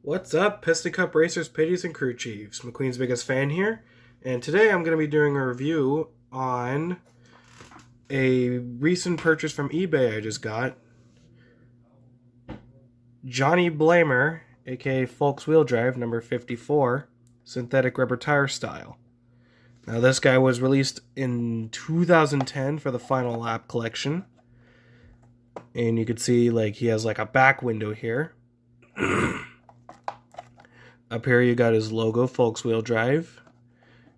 What's up, Piston Cup racers, pitties, and crew chiefs? McQueen's biggest fan here, and today I'm going to be doing a review on a recent purchase from eBay I just got. Johnny Blamer, aka Folks Wheel Drive, number 54, synthetic rubber tire style. Now this guy was released in 2010 for the Final Lap collection, and you can see he has a back window here. Up here you got his logo, Folks Wheel Drive.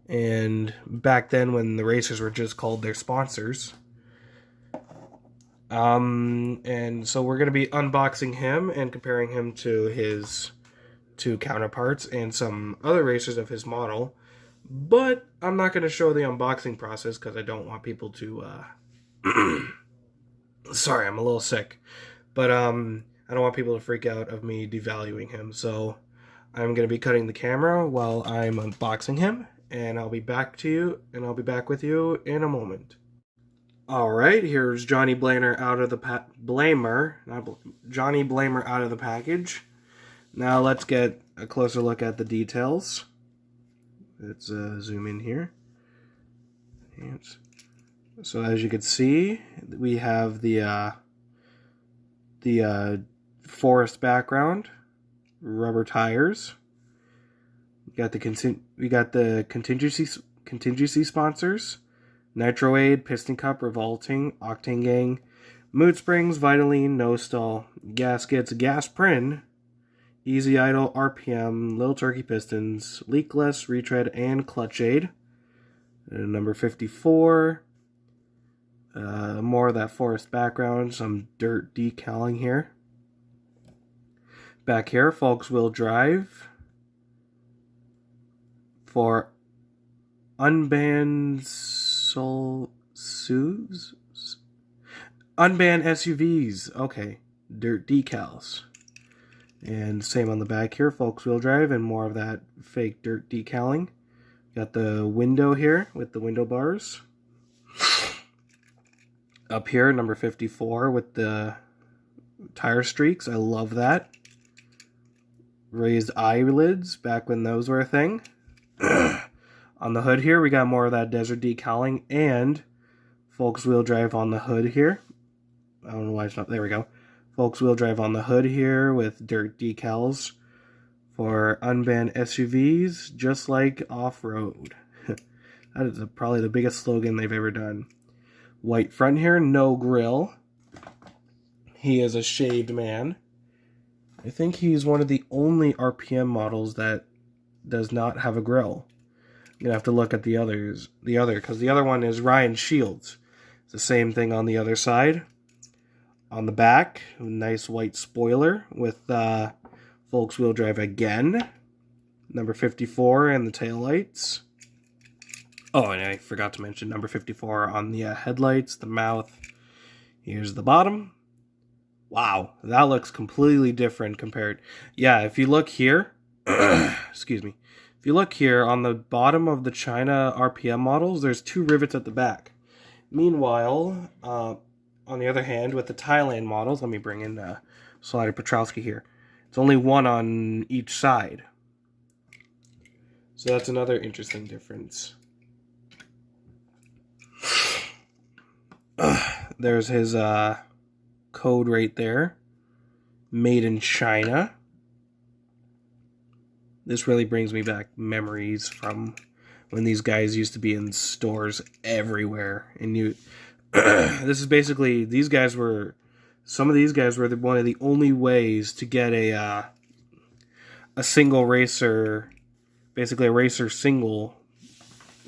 And back then when the racers were just called their sponsors. And so we're going to be unboxing him and comparing him to his two counterparts and some other racers of his model. But I'm not going to show the unboxing process because I don't want people to... Sorry, I'm a little sick. But I don't want people to freak out of me devaluing him. So I'm going to be cutting the camera while I'm unboxing him, and I'll be back with you in a moment. Alright, here's Johnny Blamer out of the Johnny Blamer out of the package. Now let's get a closer look at the details. Let's zoom in here. So as you can see, we have the forest background, rubber tires. We got the contingency sponsors: Nitro Aid, Piston Cup, Revolting, Octane Gang, Mood Springs, Vitaline, No Stall, Gaskets, Gasprin, Easy Idle, RPM, Little Turkey Pistons, Leakless, Retread, and Clutch Aid. And number 54. More of that forest background, some dirt decaling here. Back here, Folks Wheel Drive for unbanned SUVs. Okay, dirt decals. And same on the back here, Folks Wheel Drive, and more of that fake dirt decaling. Got the window here with the window bars. Up here, number 54 with the tire streaks. I love that. Raised eyelids, back when those were a thing. On the hood here, we got more of that desert decaling and Folks Wheel Drive on the hood here. I don't know why it's not. There we go. Folks Wheel Drive on the hood here with dirt decals for unbanned SUVs, just like off-road. That is probably the biggest slogan they've ever done. White front here, no grill. He is a shaved man. I think he's one of the only RPM models that does not have a grill. I'm gonna have to look at because the other one is Ryan Shields. It's the same thing on the other side. On the back, a nice white spoiler with Folks Wheel Drive again. Number 54 and the taillights. Oh, and I forgot to mention number 54 on the headlights, the mouth. Here's the bottom. Wow, that looks completely different compared... Yeah, if you look here... excuse me. If you look here, on the bottom of the China RPM models, there's two rivets at the back. Meanwhile, on the other hand, with the Thailand models, let me bring in Slider Petrowski here. It's only one on each side. So that's another interesting difference. There's his code right there. Made in China. This really brings me back memories from when these guys used to be in stores everywhere. And this is basically, some of these guys were one of the only ways to get a single racer, basically a racer single,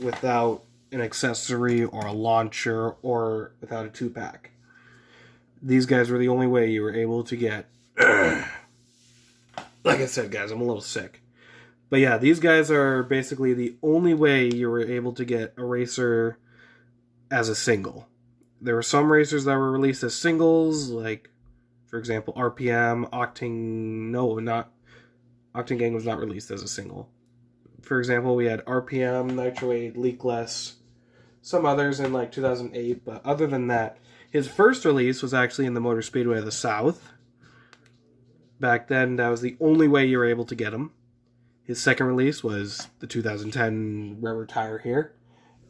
without an accessory or a launcher or without a 2-pack. These guys were the only way you were able to get... Like I said, guys, I'm a little sick. But yeah, these guys are basically the only way you were able to get a racer as a single. There were some racers that were released as singles, like, for example, RPM, Octane... No, Octane Gang was not released as a single. For example, we had RPM, Nitro Aid, Leakless, some others in 2008, but other than that, his first release was actually in the Motor Speedway of the South. Back then, that was the only way you were able to get him. His second release was the 2010 rubber tire here.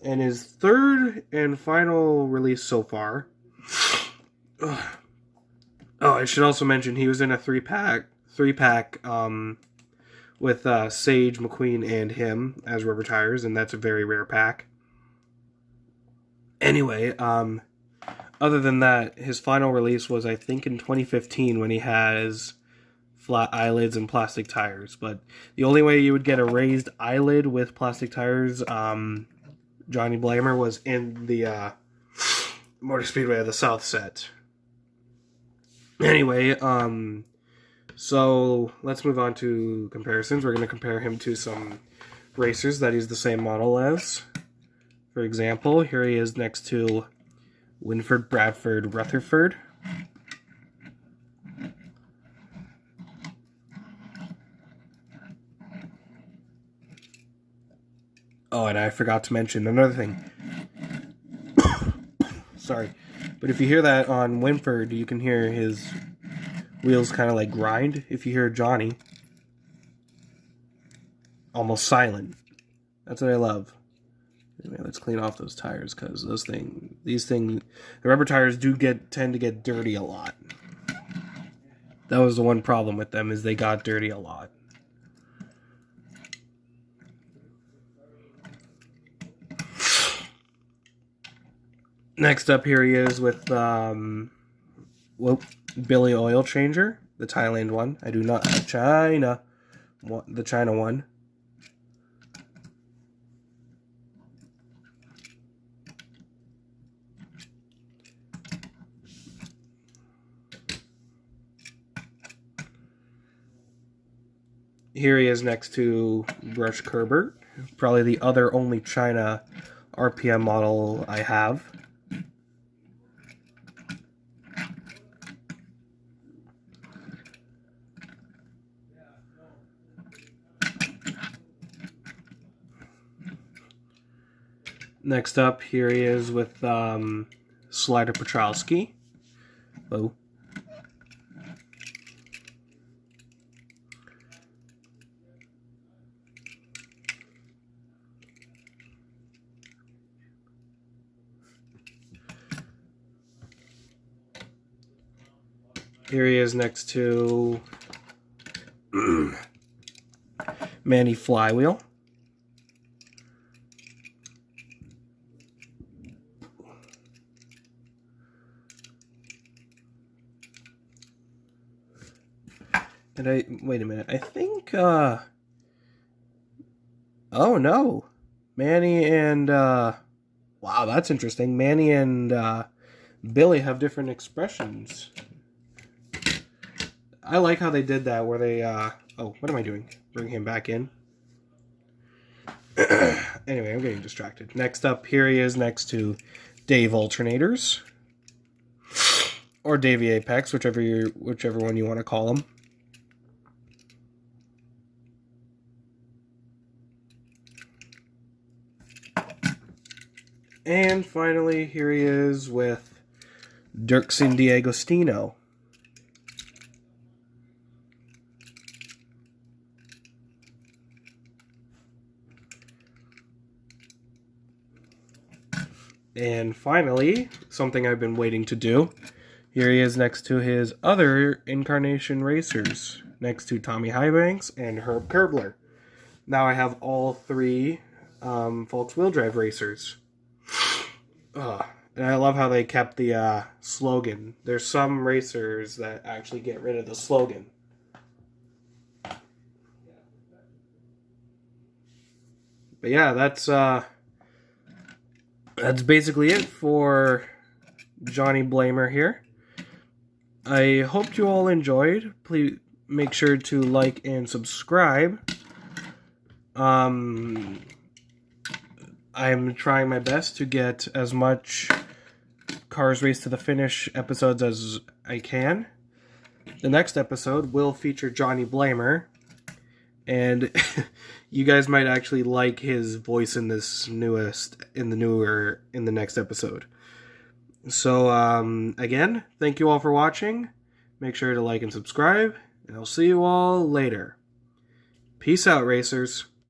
And his third and final release so far... Oh, I should also mention he was in a three-pack with Sage, McQueen, and him as rubber tires, and that's a very rare pack. Anyway, other than that, his final release was, I think, in 2015 when he has flat eyelids and plastic tires. But the only way you would get a raised eyelid with plastic tires, Johnny Blamer, was in the Motor Speedway of the South set. Anyway, so let's move on to comparisons. We're going to compare him to some racers that he's the same model as. For example, here he is next to Winford, Bradford, Rutherford. Oh, and I forgot to mention another thing. Sorry. But if you hear that on Winford, you can hear his wheels kind of like grind. If you hear Johnny, almost silent. That's what I love. Anyway, let's clean off those tires because the rubber tires tend to get dirty a lot. That was the one problem with them, is they got dirty a lot. Next up, here he is with Billy Oil Changer, the Thailand one. I do not have China, the China one. Here he is next to Brush Kerbert, probably the other only China RPM model I have. Next up, here he is with Slider Petrowski. Oh. Here he is next to Manny Flywheel. And wait a minute, I think, oh no, Manny and, wow, that's interesting, Manny and, Billy have different expressions. I like how they did that, where they, oh, what am I doing? Bring him back in. Anyway, I'm getting distracted. Next up, here he is next to Dave Alternators. Or Davey Apex, whichever one you want to call him. And finally, here he is with Dirksen D'Agostino. And finally, something I've been waiting to do. Here he is next to his other Incarnation racers, next to Tommy Highbanks and Herb Kerbler. Now I have all three Volks wheel drive racers. And I love how they kept the slogan. There's some racers that actually get rid of the slogan. But yeah, that's basically it for Johnny Blamer here. I hope you all enjoyed. Please make sure to like and subscribe. I'm trying my best to get as much Cars Race to the Finish episodes as I can. The next episode will feature Johnny Blamer, and you guys might actually like his voice in the next episode. So again, thank you all for watching. Make sure to like and subscribe, and I'll see you all later. Peace out, racers.